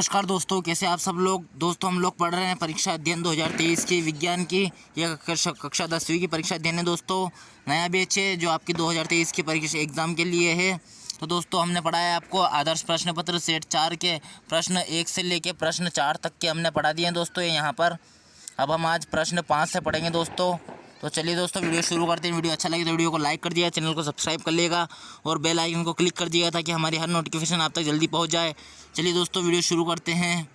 नमस्कार दोस्तों, कैसे आप सब लोग। दोस्तों हम लोग पढ़ रहे हैं परीक्षा अध्ययन 2023 की विज्ञान की। यह कक्षा 10वीं की परीक्षा अध्ययन है दोस्तों। नया बैच है जो आपकी 2023 की परीक्षा एग्ज़ाम के लिए है। तो दोस्तों हमने पढ़ा है आपको आदर्श प्रश्न पत्र सेट 4 के प्रश्न 1 से लेके प्रश्न 4 तक के हमने पढ़ा दिए हैं दोस्तों यहाँ पर। अब हम आज प्रश्न 5 से पढ़ेंगे दोस्तों। तो चलिए दोस्तों वीडियो शुरू करते हैं। वीडियो अच्छा लगे तो वीडियो को लाइक कर दिया, चैनल को सब्सक्राइब कर लेगा और बेल आइकन को क्लिक कर दिया ताकि हमारी हर नोटिफिकेशन आप तक जल्दी पहुंच जाए। चलिए दोस्तों वीडियो शुरू करते हैं।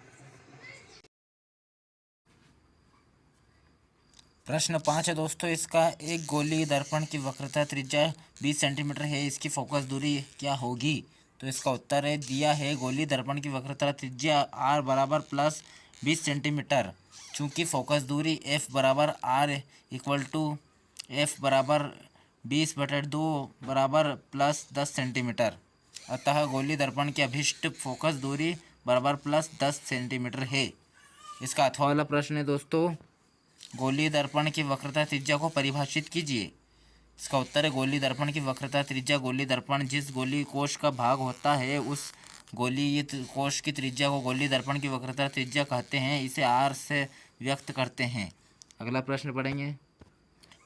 प्रश्न 5 है दोस्तों इसका। एक गोली दर्पण की वक्रता त्रिज्या 20 सेंटीमीटर है, इसकी फोकस दूरी क्या होगी। तो इसका उत्तर है दिया है गोली दर्पण की वक्रता त्रिज्या r बराबर प्लस 20 सेंटीमीटर। चूँकि फोकस दूरी f बराबर r इक्वल टू f बराबर 20/2 बराबर प्लस 10 सेंटीमीटर, अतः गोली दर्पण की अभिष्ट फोकस दूरी बराबर प्लस 10 सेंटीमीटर है। इसका अथवा वाला प्रश्न है दोस्तों। गोली दर्पण की वक्रता त्रिज्या को परिभाषित कीजिए। इसका उत्तर है गोली दर्पण की वक्रता त्रिज्या गोली दर्पण जिस गोली कोश का भाग होता है उस गोलीय कोश की त्रिज्या को गोली दर्पण की वक्रता त्रिज्या कहते हैं। इसे r से व्यक्त करते हैं। अगला प्रश्न पढ़ेंगे।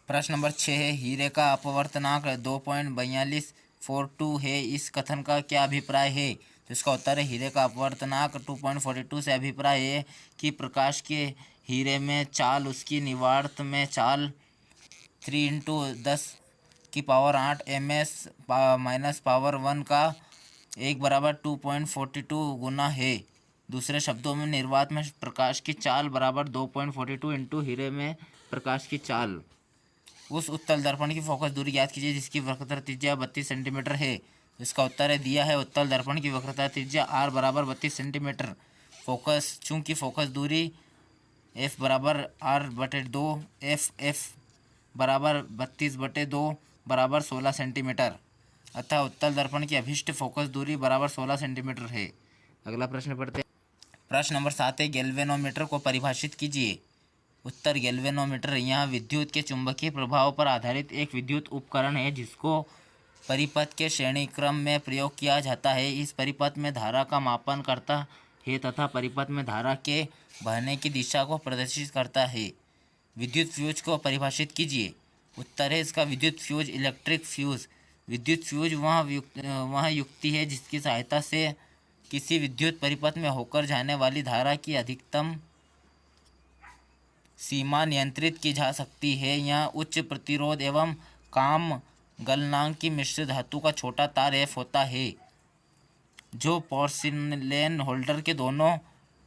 प्रश्न नंबर 6 है। हीरे का अपवर्तनांक 2.4242 है, इस कथन का क्या अभिप्राय है। तो इसका उत्तर है हीरे का अपवर्तनांक 2.42 से अभिप्राय है कि प्रकाश के हीरे में चाल उसकी निवार्त में चाल 3 × 10⁸ ms माइनस पावर 1 का 1 बराबर 2.42 गुना है। दूसरे शब्दों में निर्वात में प्रकाश की चाल बराबर 2.42 इंटू हीरे में प्रकाश की चाल। उस उत्तल दर्पण की फोकस दूरी ज्ञात कीजिए जिसकी वक्रता त्रिज्या 32 सेंटीमीटर है। इसका उत्तर है दिया है उत्तल दर्पण की वक्रता त्रिज्या r बराबर 32 सेंटीमीटर। फोकस चूँकि फोकस दूरी f बराबर r/2 f बराबर 32/2 बराबर 16 सेंटीमीटर, अतः उत्तल दर्पण की अभिष्ट फोकस दूरी बराबर 16 सेंटीमीटर है। अगला प्रश्न पढ़ते हैं। प्रश्न नंबर 7 है। गैल्वेनोमीटर को परिभाषित कीजिए। उत्तर गैल्वेनोमीटर यह विद्युत के चुंबकीय प्रभाव पर आधारित एक विद्युत उपकरण है जिसको परिपथ के श्रेणीक्रम में प्रयोग किया जाता है। इस परिपथ में धारा का मापन करता है तथा परिपथ में धारा के बहने की दिशा को प्रदर्शित करता है। विद्युत फ्यूज को परिभाषित कीजिए। उत्तर है इसका विद्युत फ्यूज इलेक्ट्रिक फ्यूज। विद्युत फ्यूज वह युक्ति है जिसकी सहायता से किसी विद्युत परिपथ में होकर जाने वाली धारा की अधिकतम सीमा नियंत्रित की जा सकती है। यह उच्च प्रतिरोध एवं काम गलनांक की मिश्र धातु का छोटा तार F होता है जो पोर्सिलेन होल्डर के दोनों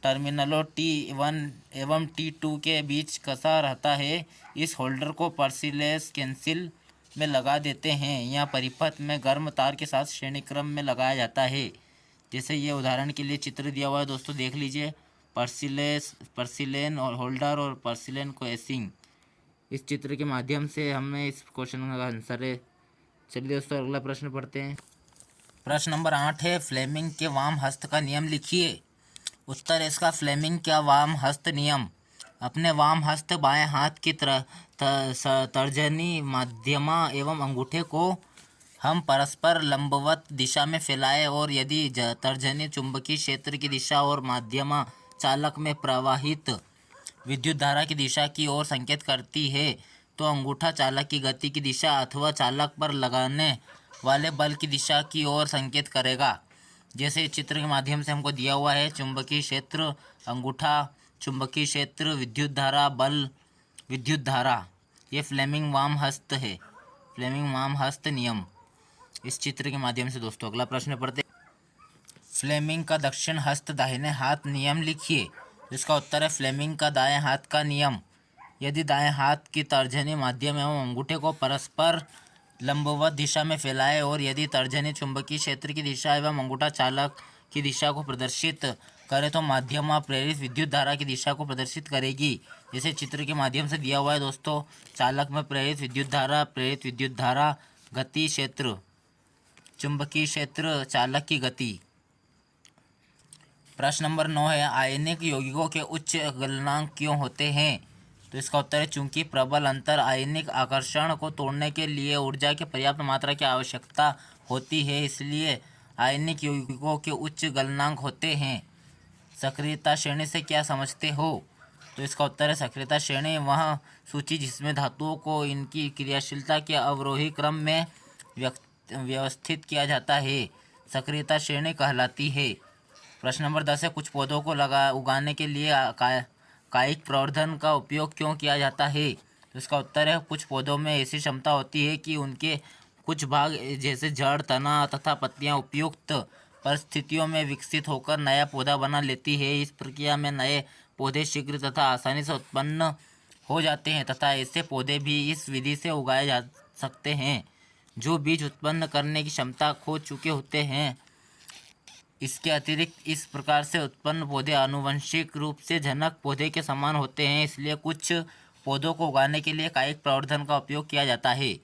टर्मिनलों T1 एवं T2 के बीच कसा रहता है। इस होल्डर को पोर्सिलेन कैंसिल में लगा देते हैं। यह परिपथ में गर्म तार के साथ श्रेणीक्रम में लगाया जाता है। जैसे ये उदाहरण के लिए चित्र दिया हुआ है दोस्तों, देख लीजिए। पोर्सिलेन और होल्डर और पोर्सिलेन केसिंग। इस चित्र के माध्यम से हमें इस क्वेश्चन का आंसर है। चलिए दोस्तों अगला प्रश्न पढ़ते हैं। प्रश्न नंबर 8 है। फ्लेमिंग के वाम हस्त का नियम लिखिए। उत्तर इसका फ्लेमिंग का वाम हस्त नियम। अपने वाम हस्त बाएं हाथ की तर्जनी मध्यमा एवं अंगूठे को हम परस्पर लंबवत दिशा में फैलाएं और यदि तर्जनी चुंबकीय क्षेत्र की दिशा और मध्यमा चालक में प्रवाहित विद्युत धारा की दिशा की ओर संकेत करती है तो अंगूठा चालक की गति की दिशा अथवा चालक पर लगाने वाले बल की दिशा की ओर संकेत करेगा। जैसे चित्र के माध्यम से हमको दिया हुआ है। चुंबकीय क्षेत्र अंगूठा, चुंबकीय क्षेत्र विद्युत धारा, बल विद्युत धारा। ये फ्लेमिंग वाम हस्त है, फ्लेमिंग वाम हस्त नियम इस चित्र के माध्यम से। दोस्तों अगला प्रश्न पढ़ते। फ्लेमिंग का दक्षिण हस्त दाहिने हाथ नियम लिखिए। इसका उत्तर है फ्लेमिंग का दाएं हाथ का नियम। यदि दाएं हाथ की तर्जनी माध्यम एवं अंगूठे को परस्पर लंबवत दिशा में फैलाए और यदि तर्जनी चुंबकीय क्षेत्र की दिशा एवं अंगूठा चालक की दिशा को प्रदर्शित करे तो माध्यम प्रेरित विद्युत धारा की दिशा को प्रदर्शित करेगी। जैसे चित्र के माध्यम से दिया हुआ है दोस्तों। चालक में प्रेरित विद्युत धारा, गति क्षेत्र चुंबकीय क्षेत्र, चालक की गति। प्रश्न नंबर 9 है। आयनिक यौगिकों के उच्च गलनांक क्यों होते हैं। तो इसका उत्तर है चूंकि प्रबल अंतर आयनिक आकर्षण को तोड़ने के लिए ऊर्जा की पर्याप्त मात्रा की आवश्यकता होती है, इसलिए आयनिक यौगिकों के उच्च गलनांक होते हैं। सक्रियता श्रेणी से क्या समझते हो? तो इसका उत्तर है सक्रियता श्रेणी वह सूची जिसमें धातुओं को इनकी क्रियाशीलता के अवरोही क्रम में व्यवस्थित किया जाता है, सक्रियता श्रेणी कहलाती है। प्रश्न नंबर 10 है कुछ पौधों को उगाने के लिए कायिक प्रवर्धन का उपयोग क्यों किया जाता है? तो इसका उत्तर है कुछ पौधों में ऐसी क्षमता होती है कि उनके कुछ भाग जैसे जड़, तना तथा पत्तियां उपयुक्त परिस्थितियों में विकसित होकर नया पौधा बना लेती है। इस प्रक्रिया में नए पौधे शीघ्र तथा आसानी से उत्पन्न हो जाते हैं तथा ऐसे पौधे भी इस विधि से उगाए जा सकते हैं जो बीज उत्पन्न करने की क्षमता खो चुके होते हैं। इसके अतिरिक्त इस प्रकार से उत्पन्न पौधे आनुवंशिक रूप से जनक पौधे के समान होते हैं, इसलिए कुछ पौधों को उगाने के लिए कायिक प्रवर्धन का उपयोग किया जाता है।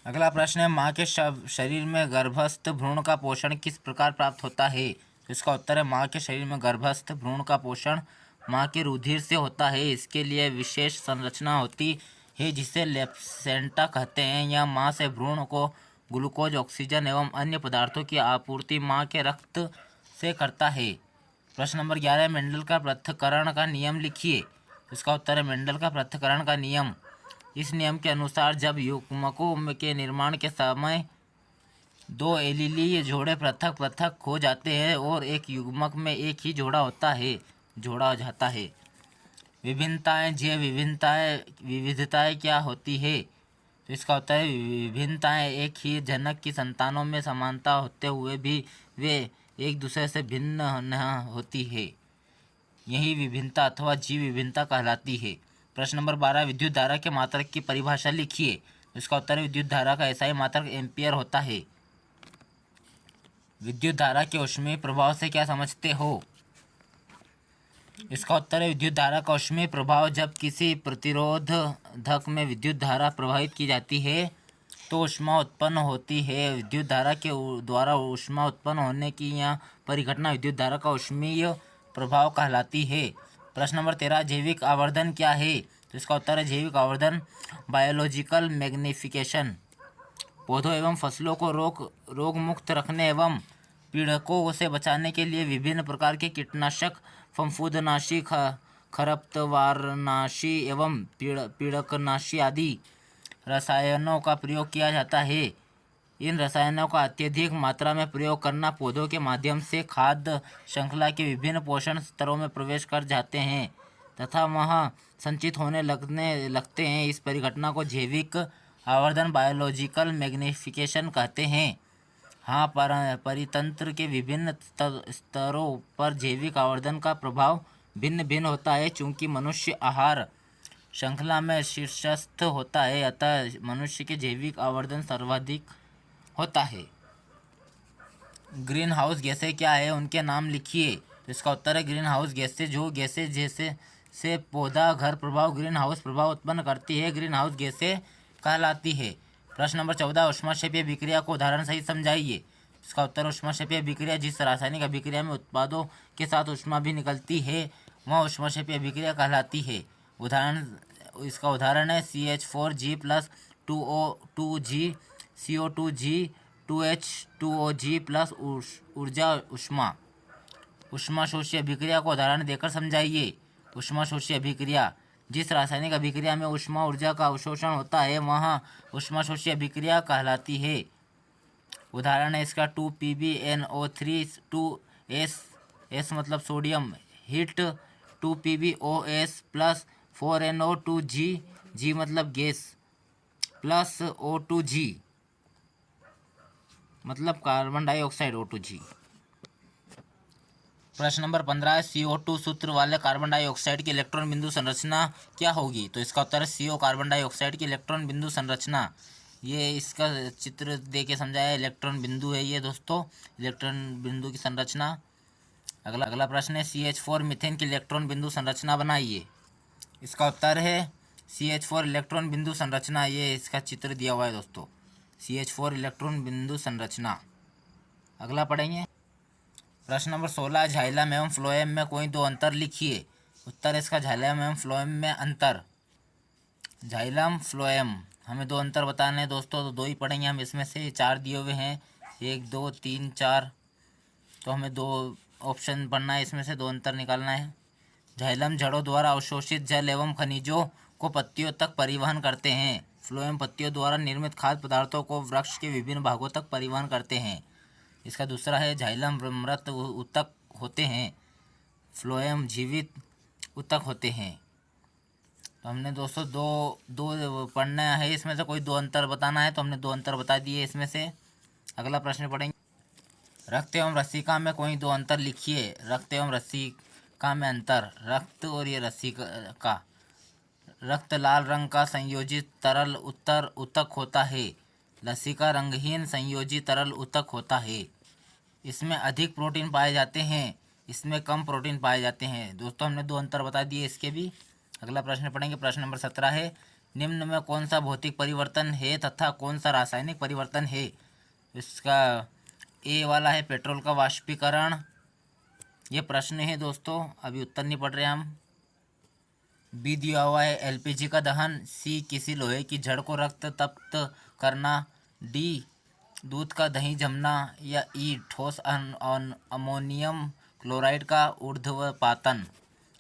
अगला प्रश्न है माँ के शरीर में गर्भस्थ भ्रूण का पोषण किस प्रकार प्राप्त होता है? तो इसका उत्तर है माँ के शरीर में गर्भस्थ भ्रूण का पोषण माँ के रुधिर से होता है। इसके लिए विशेष संरचना होती है जिसे प्लेसेंटा कहते हैं। यह माँ से भ्रूण को ग्लूकोज, ऑक्सीजन एवं अन्य पदार्थों की आपूर्ति माँ के रक्त से करता है। प्रश्न नंबर 11 मेंडल का पृथक्करण का नियम लिखिए। इसका उत्तर है मेंडल का पृथक्करण का नियम। इस नियम के अनुसार जब युग्मकों के निर्माण के समय दो एलीली जोड़े पृथक पृथक हो जाते हैं और एक युग्मक में एक ही जोड़ा हो जाता है। विभिन्नताएं जैव विविधताएं क्या होती है? तो इसका उत्तर है विभिन्नताएं एक ही जनक की संतानों में समानता होते हुए भी वे एक दूसरे से भिन्न न होती है, यही विभिन्नता अथवा जीव विभिन्नता कहलाती है। प्रश्न नंबर 12 विद्युत धारा के मात्रक की परिभाषा लिखिए। इसका उत्तर है विद्युत धारा का एसआई मात्रक एम्पियर होता है। विद्युत धारा के ऊष्मीय प्रभाव से क्या समझते हो? इसका उत्तर है विद्युत धारा का ऊष्मीय प्रभाव जब किसी प्रतिरोधक में विद्युत धारा प्रवाहित की जाती है तो ऊष्मा उत्पन्न होती है। विद्युत धारा के द्वारा ऊष्मा उत्पन्न होने की यह परिघटना विद्युत धारा का ऊष्मीय प्रभाव कहलाती है। प्रश्न नंबर 13 जैविक आवर्धन क्या है? तो इसका उत्तर है जैविक आवर्धन बायोलॉजिकल मैग्निफिकेशन पौधों एवं फसलों को रोग मुक्त रखने एवं पीड़कों से बचाने के लिए विभिन्न प्रकार के कीटनाशक, फफूंदनाशी, खरपतवारनाशी एवं पीड़कनाशी आदि रसायनों का प्रयोग किया जाता है। इन रसायनों का अत्यधिक मात्रा में प्रयोग करना पौधों के माध्यम से खाद्य श्रृंखला के विभिन्न पोषण स्तरों में प्रवेश कर जाते हैं तथा वहाँ संचित होने लगते हैं। इस परिघटना को जैविक आवर्धन बायोलॉजिकल मैग्निफिकेशन कहते हैं। हाँ, परितंत्र के विभिन्न स्तरों पर जैविक आवर्धन का प्रभाव भिन्न भिन्न होता है। चूँकि मनुष्य आहार श्रृंखला में शीर्षस्थ होता है अतः मनुष्य के जैविक आवर्धन सर्वाधिक होता है। ग्रीन हाउस गैसें क्या है, उनके नाम लिखिए। तो इसका उत्तर है ग्रीन हाउस गैसें जो गैसें जैसे से पौधा घर प्रभाव ग्रीन हाउस प्रभाव उत्पन्न करती है, ग्रीन हाउस गैसें कहलाती है। प्रश्न नंबर 14 ऊष्माक्षेपीय अभिक्रिया को उदाहरण सहित समझाइए। इसका उत्तर ऊष्माक्षेपीय अभिक्रिया जिस रासायनिक अभिक्रिया में उत्पादों के साथ ऊष्मा भी निकलती है वह ऊष्माक्षेपीय अभिक्रिया कहलाती है। इसका उदाहरण है CH4G plus 2O2G CO2G 2H2OG plus ऊर्जा ऊष्मा। ऊष्माशोषी अभिक्रिया को उदाहरण देकर समझाइए। ऊष्माशोषी अभिक्रिया जिस रासायनिक अभिक्रिया में ऊष्मा ऊर्जा का अवशोषण होता है वह ऊष्माशोषी अभिक्रिया कहलाती है। उदाहरण है इसका 2PbNO3 2S मतलब sodium heat 2PbOS plus 4NO2G G मतलब गैस प्लस O2G मतलब कार्बन डाइऑक्साइड O2G। प्रश्न नंबर 15 CO2 सूत्र वाले कार्बन डाइऑक्साइड की इलेक्ट्रॉन बिंदु संरचना क्या होगी? तो इसका उत्तर है CO कार्बन डाइऑक्साइड की इलेक्ट्रॉन बिंदु संरचना। ये इसका चित्र दे के समझाया, इलेक्ट्रॉन बिंदु है ये दोस्तों, इलेक्ट्रॉन बिंदु की संरचना। अगला प्रश्न है CH4 मीथेन की इलेक्ट्रॉन बिंदु संरचना बनाइए। इसका उत्तर है CH4 इलेक्ट्रॉन बिंदु संरचना। ये इसका चित्र दिया हुआ है दोस्तों, CH4 इलेक्ट्रॉन बिंदु संरचना। अगला पढ़ेंगे प्रश्न नंबर 16 झाइलम एवं फ्लोएम में कोई दो अंतर लिखिए। उत्तर इसका झाइलम एवं फ्लोएम में अंतर। झाइलम फ्लोएम हमें दो अंतर बताने हैं दोस्तों, तो दो ही पढ़ेंगे हम। इसमें से 4 दिए हुए हैं, 1 2 3 4, तो हमें दो ऑप्शन पढ़ना है, इसमें से 2 अंतर निकालना है। जाइलम जड़ों द्वारा अवशोषित जल एवं खनिजों को पत्तियों तक परिवहन करते हैं। फ्लोएम पत्तियों द्वारा निर्मित खाद्य पदार्थों को वृक्ष के विभिन्न भागों तक परिवहन करते हैं। इसका दूसरा है जाइलम मृत ऊतक होते हैं, फ्लोएम जीवित ऊतक होते हैं। तो हमने दोस्तों दो पढ़ना है, इसमें से कोई 2 अंतर बताना है, तो हमने 2 अंतर बता दिए इसमें से। अगला प्रश्न पढ़ेंगे। रक्त एवं रसिका में कोई 2 अंतर लिखिए। रक्त एवं रसिका में अंतर। रक्त और ये रसिका। रक्त लाल रंग का संयोजित तरल ऊतक होता है। लसिका रंगहीन संयोजित तरल ऊतक होता है। इसमें अधिक प्रोटीन पाए जाते हैं, इसमें कम प्रोटीन पाए जाते हैं। दोस्तों हमने 2 अंतर बता दिए इसके भी। अगला प्रश्न पढ़ेंगे। प्रश्न नंबर 17 है, निम्न में कौन सा भौतिक परिवर्तन है तथा कौन सा रासायनिक परिवर्तन है। इसका ए वाला है पेट्रोल का वाष्पीकरण। ये प्रश्न है दोस्तों, अभी उत्तर नहीं पढ़ रहे हम। बी दिया हुआ है एलपीजी का दहन। सी किसी लोहे की जड़ को रक्त तप्त करना। डी दूध का दही जमना। या ई ठोस अमोनियम क्लोराइड का ऊर्ध्वपातन।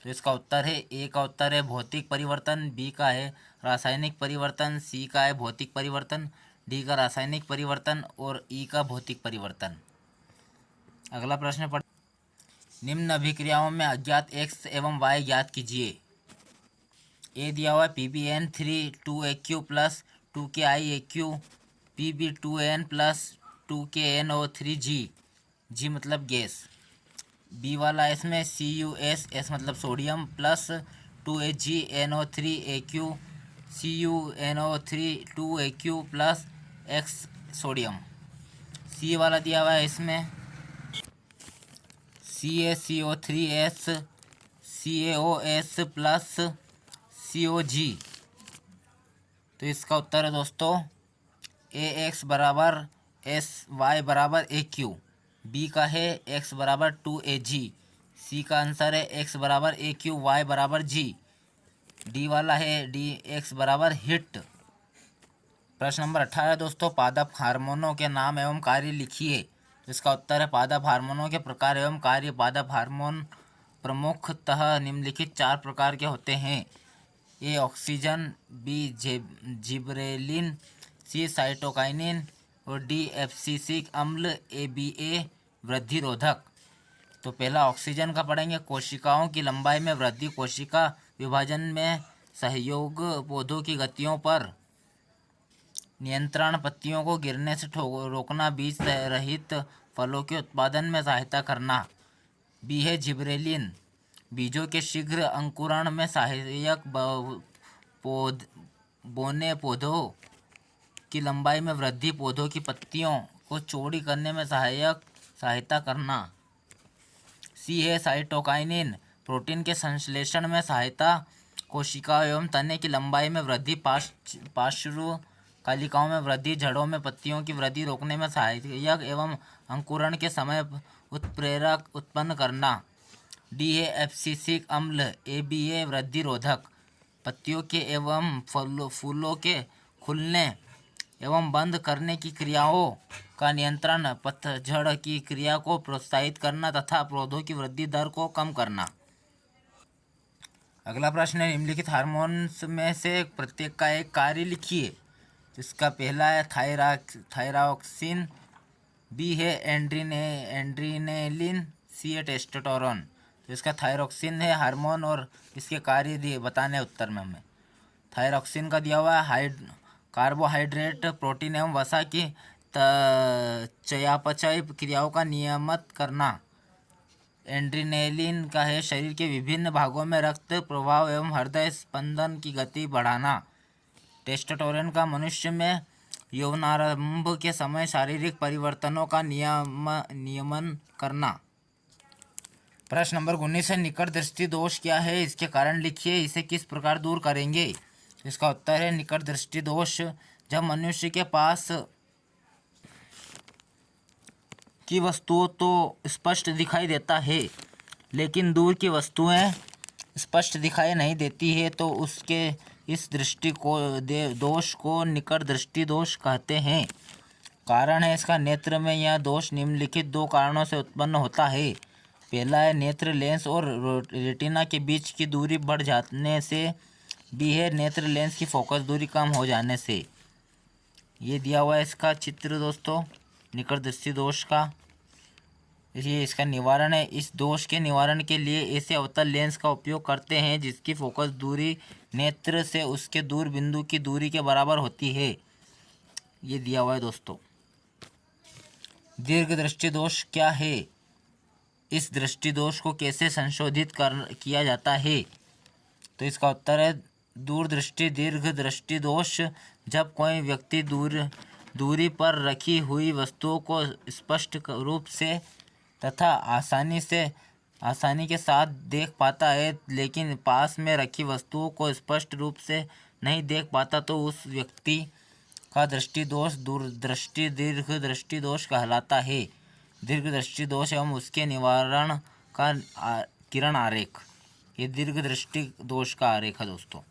तो इसका उत्तर है ए का उत्तर है भौतिक परिवर्तन, बी का है रासायनिक परिवर्तन, सी का है भौतिक परिवर्तन, डी का रासायनिक परिवर्तन और ई का भौतिक परिवर्तन। अगला प्रश्न पढ़। निम्न अभिक्रियाओं में अज्ञात एक्स एवं वाई ज्ञात कीजिए। ए दिया हुआ है PbN3 2AQ plus 2KiAQ, Pb2n plus 2KNO3G, जी मतलब गैस। बी वाला इसमें CuS, S मतलब sodium, plus 2HgNO3AQ, CuNO3 2AQ plus X sodium. C वाला दिया हुआ है इसमें CaCO3S, CaOS प्लस COG। तो इसका उत्तर है दोस्तों AX बराबर SY बराबर AQ। बी का है X बराबर 2AG। सी का आंसर है X बराबर AQ, Y बराबर G। डी वाला है DX बराबर हिट। प्रश्न नंबर 18 दोस्तों, पादप हार्मोनों के नाम एवं कार्य लिखिए। इसका उत्तर है पादप हार्मोनों के प्रकार एवं कार्य। पादप हार्मोन प्रमुखतः निम्नलिखित 4 प्रकार के होते हैं। A auxin, B gibberellin, C cytokinin और डी एब्सिसिक अम्ल ABA वृद्धि रोधक। तो पहला ऑक्सीजन का पढ़ेंगे। कोशिकाओं की लंबाई में वृद्धि, कोशिका विभाजन में सहयोग, पौधों की गतियों पर नियंत्रण, पत्तियों को गिरने से रोकना, बीज रहित फलों के उत्पादन में सहायता करना। बी है जिबरेलिन, बीजों के शीघ्र अंकुरण में सहायक, बोने पौधों की लंबाई में वृद्धि, पौधों की पत्तियों को चौड़ी करने में सहायता करना। सी है साइटोकाइनिन, प्रोटीन के संश्लेषण में सहायता, कोशिकाओं एवं तने की लंबाई में वृद्धि, पार्श्व कालिकाओं में वृद्धि, जड़ों में पत्तियों की वृद्धि रोकने में सहायक एवं अंकुरण के समय उत्प्रेरक उत्पन्न करना। डी है एब्सिसिक अम्ल ABA वृद्धि रोधक, पत्तियों के एवं फूलों के खुलने एवं बंद करने की क्रियाओं का नियंत्रण, पतझड़ की क्रिया को प्रोत्साहित करना तथा पौधों की वृद्धि दर को कम करना। अगला प्रश्न है, निम्नलिखित हार्मोन्स में से प्रत्येक का एक कार्य लिखिए। इसका पहला है थायरॉक्सिन, बी है एड्रीनेलिन, सी है टेस्टोस्टेरोन। तो इसका थायरॉक्सिन है हार्मोन और इसके कार्य दिए बताने उत्तर में हमें। थायरॉक्सिन का दिया हुआ है कार्बोहाइड्रेट, प्रोटीन एवं वसा की चयापचय क्रियाओं का नियमित करना। एड्रीनेलिन का है शरीर के विभिन्न भागों में रक्त प्रवाह एवं हृदय स्पंदन की गति बढ़ाना। टेस्टोस्टेरोन का मनुष्य में यौवनारंभ के समय शारीरिक परिवर्तनों का नियमन करना। प्रश्न नंबर 19 है, निकट दृष्टि दोष क्या है, इसके कारण लिखिए, इसे किस प्रकार दूर करेंगे। इसका उत्तर है निकट दृष्टि दोष जब मनुष्य के पास की वस्तुओं तो स्पष्ट दिखाई देता है लेकिन दूर की वस्तुएं स्पष्ट दिखाई नहीं देती है, तो उसके इस दृष्टि को दोष को निकट दृष्टि दोष कहते हैं। कारण है इसका नेत्र में यह दोष निम्नलिखित 2 कारणों से उत्पन्न होता है। पहला है नेत्र लेंस और रेटिना के बीच की दूरी बढ़ जाने से। बी है नेत्र लेंस की फोकस दूरी कम हो जाने से। ये दिया हुआ है इसका चित्र दोस्तों निकट दृष्टि दोष का। ये इसका निवारण है। इस दोष के निवारण के लिए ऐसे अवतल लेंस का उपयोग करते हैं जिसकी फोकस दूरी नेत्र से उसके दूर बिंदु की दूरी के बराबर होती है। ये दिया हुआ है दोस्तों। दीर्घ दृष्टि दोष क्या है? इस दृष्टि दोष को कैसे संशोधित किया जाता है? तो इसका उत्तर है दूरदृष्टि दीर्घ दृष्टि दोष। जब कोई व्यक्ति दूरी पर रखी हुई वस्तुओं को स्पष्ट रूप से तथा आसानी के साथ देख पाता है लेकिन पास में रखी वस्तुओं को स्पष्ट रूप से नहीं देख पाता तो उस व्यक्ति का दृष्टि दोष दूरदृष्टि दीर्घ दृष्टि दोष कहलाता है। दीर्घ दृष्टि दोष एवं उसके निवारण का किरण आरेख। ये दीर्घ दृष्टि दोष का आरेख है दोस्तों।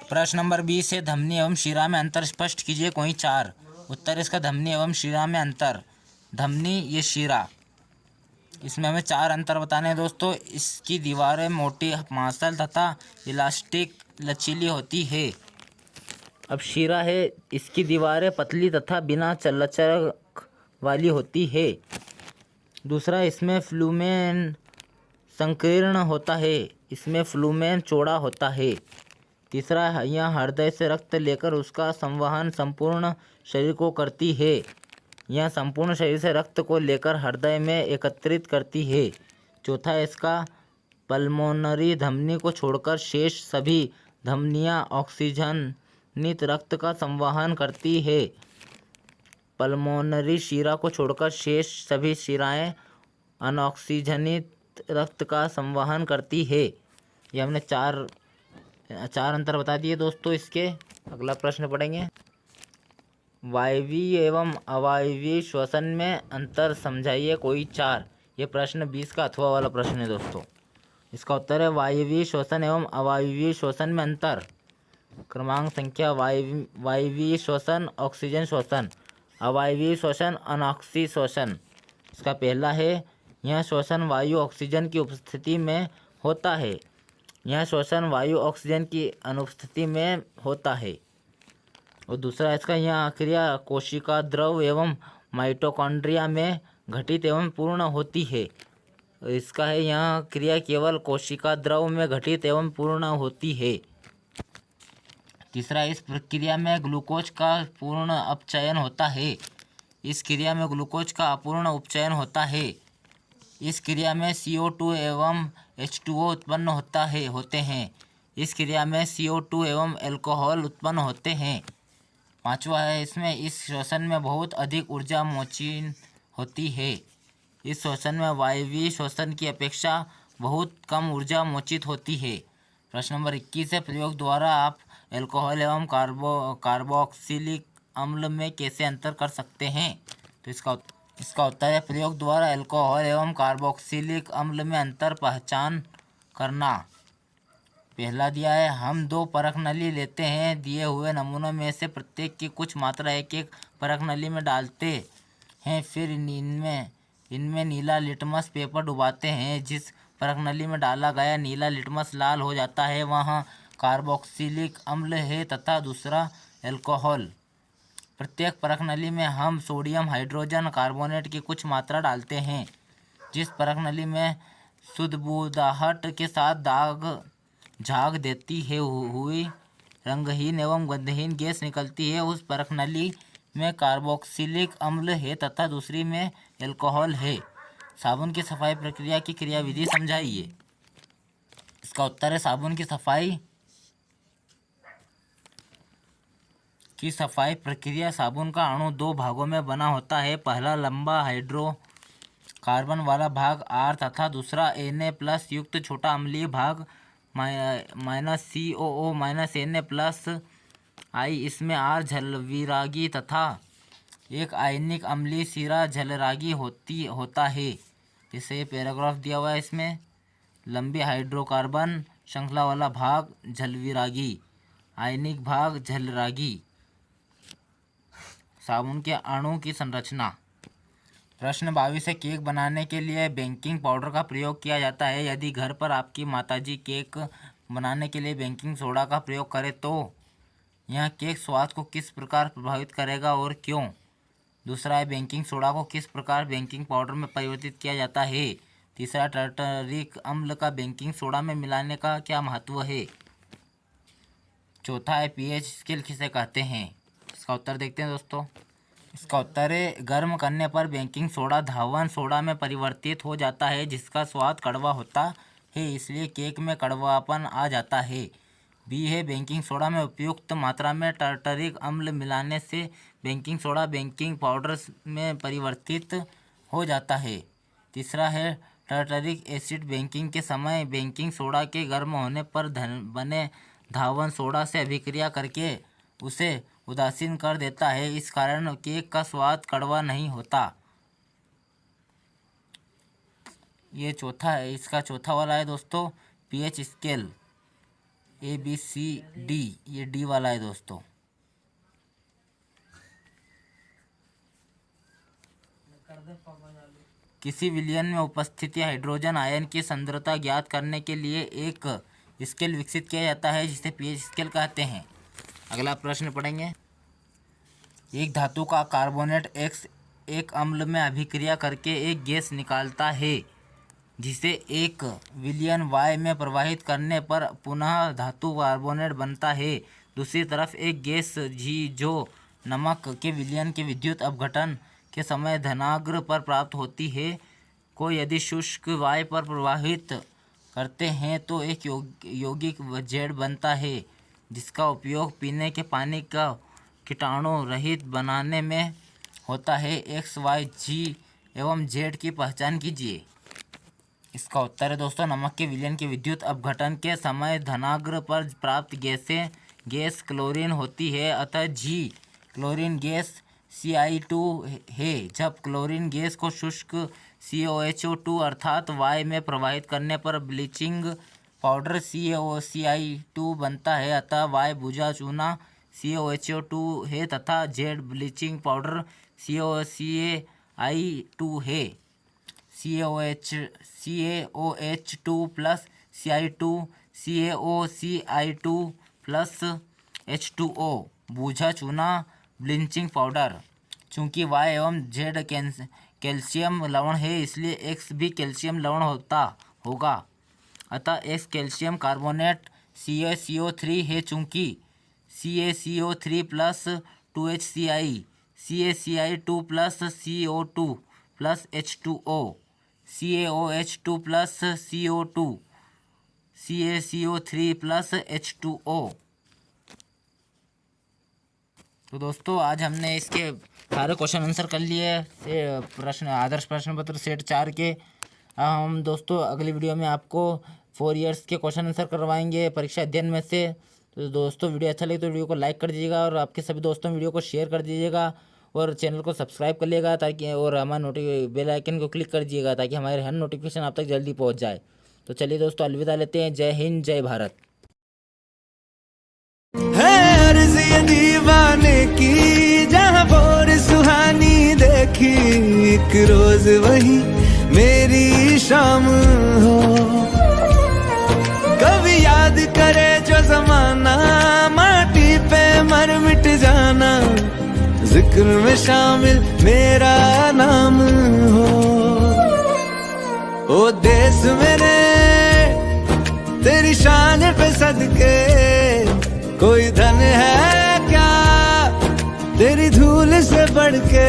प्रश्न नंबर 20 है धमनी एवं शिरा में अंतर स्पष्ट कीजिए कोई 4। उत्तर इसका धमनी एवं शिरा में अंतर। धमनी ये शिरा, इसमें हमें 4 अंतर बताने हैं दोस्तों। इसकी दीवारें मोटी मांसल तथा इलास्टिक लचीली होती है। अब शिरा है, इसकी दीवारें पतली तथा बिना लचक वाली होती है। दूसरा इसमें फ्लूमेन संकीर्ण होता है, इसमें फ्लूमेन चौड़ा होता है। तीसरा यह हृदय से रक्त लेकर उसका संवहन संपूर्ण शरीर को करती है। यह संपूर्ण शरीर से रक्त को लेकर हृदय में एकत्रित करती है। चौथा इसका पल्मोनरी धमनी को छोड़कर शेष सभी धमनियाँ ऑक्सीजनित रक्त का संवहन करती है। पल्मोनरी शिरा को छोड़कर शेष सभी शिराएं अनऑक्सीजनित रक्त का संवहन करती है। ये हमने चार अंतर बता दिए दोस्तों इसके। अगला प्रश्न पढ़ेंगे। वायवीय एवं अवायवीय श्वसन में अंतर समझाइए कोई 4। ये प्रश्न 20 का अथवा वाला प्रश्न है दोस्तों। इसका उत्तर है वायवीय श्वसन एवं अवायवीय श्वसन में अंतर। क्रमांक संख्या वायवीय श्वसन ऑक्सीजन श्वसन, अवायवीय श्वसन अनऑक्सी श्वसन। इसका पहला है यह श्वसन वायु ऑक्सीजन की उपस्थिति में होता है। यह श्वसन वायु ऑक्सीजन की अनुपस्थिति में होता है। और दूसरा इसका यह क्रिया कोशिका द्रव एवं माइटोकॉन्ड्रिया में घटित एवं पूर्ण होती है। इसका है यह क्रिया केवल कोशिका द्रव में घटित एवं पूर्ण होती है। तीसरा इस प्रक्रिया में ग्लूकोज का पूर्ण अपचयन होता है। इस क्रिया में ग्लूकोज का अपूर्ण उपचयन होता है। इस क्रिया में CO2 एवं H2O उत्पन्न होते हैं। इस क्रिया में CO2 एवं एल्कोहल उत्पन्न होते हैं। पांचवा है इसमें इस श्वसन में बहुत अधिक ऊर्जा मोचीन होती है। इस श्वसन में वायवीय श्वसन की अपेक्षा बहुत कम ऊर्जा मोचित होती है। प्रश्न नंबर 21 है प्रयोग द्वारा आप एल्कोहल एवं कार्बोक्सिलिक अम्ल में कैसे अंतर कर सकते हैं? तो इसका उत्तर है प्रयोग द्वारा एल्कोहल एवं कार्बोक्सिलिक अम्ल में अंतर पहचान करना। पहला दिया है हम 2 परख नली लेते हैं, दिए हुए नमूनों में से प्रत्येक की कुछ मात्रा एक परख नली में डालते हैं, फिर इनमें नीला लिटमस पेपर डुबाते हैं। जिस परख नली में डाला गया नीला लिटमस लाल हो जाता है वह कार्बोक्सिलिक अम्ल है तथा दूसरा एल्कोहल। प्रत्येक परख नली में हम सोडियम हाइड्रोजन कार्बोनेट की कुछ मात्रा डालते हैं। जिस परख नली में सुदबुदाहट के साथ झाग देती है हुई रंगहीन एवं गंधहीन गैस निकलती है उस परख नली में कार्बोक्सिलिक अम्ल है तथा दूसरी में एल्कोहल है। साबुन की सफाई प्रक्रिया की क्रियाविधि समझाइए। इसका उत्तर है साबुन की सफाई प्रक्रिया। साबुन का अणु 2 भागों में बना होता है। पहला लंबा हाइड्रोकार्बन वाला भाग R तथा दूसरा Na+ युक्त छोटा अम्लीय भाग -COO Na+I। इसमें R जलविरागी तथा एक आयनिक अम्लीय सिरा जलरागी होता है। जैसे पैराग्राफ दिया हुआ है इसमें लंबी हाइड्रोकार्बन श्रृंखला वाला भाग जलविरागी, आयनिक भाग जलरागी। साबुन के अणु की संरचना। प्रश्न 22 है, केक बनाने के लिए बेकिंग पाउडर का प्रयोग किया जाता है। यदि घर पर आपकी माताजी केक बनाने के लिए बेकिंग सोडा का प्रयोग करें तो यह केक स्वाद को किस प्रकार प्रभावित करेगा और क्यों? दूसरा है, बेकिंग सोडा को किस प्रकार बेकिंग पाउडर में परिवर्तित किया जाता है? तीसरा, टार्टरिक अम्ल का बेकिंग सोडा में मिलाने का क्या महत्व है? चौथा है, पीएच स्केल किसे कहते हैं? इसका उत्तर देखते हैं दोस्तों। इसका उत्तर है, गर्म करने पर बेकिंग सोडा धावन सोडा में परिवर्तित हो जाता है जिसका स्वाद कड़वा होता है, इसलिए केक में कड़वापन आ जाता है। बी है, बेकिंग सोडा में उपयुक्त मात्रा में टार्टरिक अम्ल मिलाने से बेकिंग सोडा बेकिंग पाउडर में परिवर्तित हो जाता है। तीसरा है, टार्टरिक एसिड बेकिंग के समय बेकिंग सोडा के गर्म होने पर बने धावन सोडा से अभिक्रिया करके उसे उदासीन कर देता है, इस कारण केक का स्वाद कड़वा नहीं होता। ये चौथा है, इसका चौथा वाला है दोस्तों पीएच स्केल ABCD, ये डी वाला है दोस्तों। किसी विलयन में उपस्थित हाइड्रोजन आयन की सांद्रता ज्ञात करने के लिए एक स्केल विकसित किया जाता है जिसे पीएच स्केल कहते हैं। अगला प्रश्न पढ़ेंगे। एक धातु का कार्बोनेट X एक अम्ल में अभिक्रिया करके एक गैस निकालता है जिसे एक विलयन Y में प्रवाहित करने पर पुनः धातु कार्बोनेट बनता है। दूसरी तरफ एक गैस G जो नमक के विलयन के विद्युत अपघटन के समय धनाग्र पर प्राप्त होती है को यदि शुष्क Y पर प्रवाहित करते हैं तो एक यौगिक Z बनता है जिसका उपयोग पीने के पानी का कीटाणु रहित बनाने में होता है। X, Y, G एवं Z की पहचान कीजिए। इसका उत्तर है दोस्तों, नमक के विलयन के विद्युत अपघटन के समय धनाग्र पर प्राप्त गैस क्लोरीन होती है, अतः G क्लोरीन गैस Ci2 है। जब क्लोरीन गैस को शुष्क COHO2 अर्थात Y में प्रवाहित करने पर ब्लीचिंग पाउडर CaCI2 बनता है, अतः Y बुझा चूना COHO2 है तथा Z ब्लीचिंग पाउडर CaCI2 है। CaOH2 plus Ci2 CaOCI2 plus H2O बूझा चूना ब्लीचिंग पाउडर। चूँकि Y एवं Z कैल्शियम लवण है इसलिए X भी कैल्शियम लवण होगा, अतः X कैल्शियम कार्बोनेट CaCO3 है। चूँकि CaCO3 plus 2HCI CaCI2 plus CO2 plus H2O CaOH2 plus CO2 CaCO3 plus H2O। तो दोस्तों आज हमने इसके सारे क्वेश्चन आंसर कर लिए प्रश्न आदर्श प्रश्न पत्र सेट 4 के। हम दोस्तों अगली वीडियो में आपको 4 इयर्स के क्वेश्चन आंसर करवाएंगे परीक्षा अध्ययन में से। तो दोस्तों वीडियो अच्छा लगे तो वीडियो को लाइक कर दीजिएगा और आपके सभी दोस्तों वीडियो को शेयर कर दीजिएगा और चैनल को सब्सक्राइब कर लीजिएगा ताकि और हमारे बेल आइकन को क्लिक कर दीजिएगा ताकि हमारे हर नोटिफिकेशन आप तक जल्दी पहुंच जाए। तो चलिए दोस्तों अलविदा लेते हैं। जय हिंद, जय भारत। दीवाने की जहाँ बोर सुहानी देखी, एक रोज वही मेरी शाम हो। कभी याद करे जो जमाना, माटी पे मर मिट जाना, जिक्र में शामिल मेरा नाम हो। ओ देश मेरे तेरी शान पे सदके, कोई धन है क्या तेरी धूल से बढ़ के,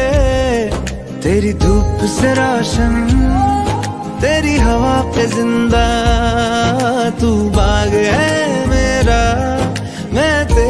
तेरी धूप से रोशन, तेरी हवा पे जिंदा, तू बाग है मेरा, मैं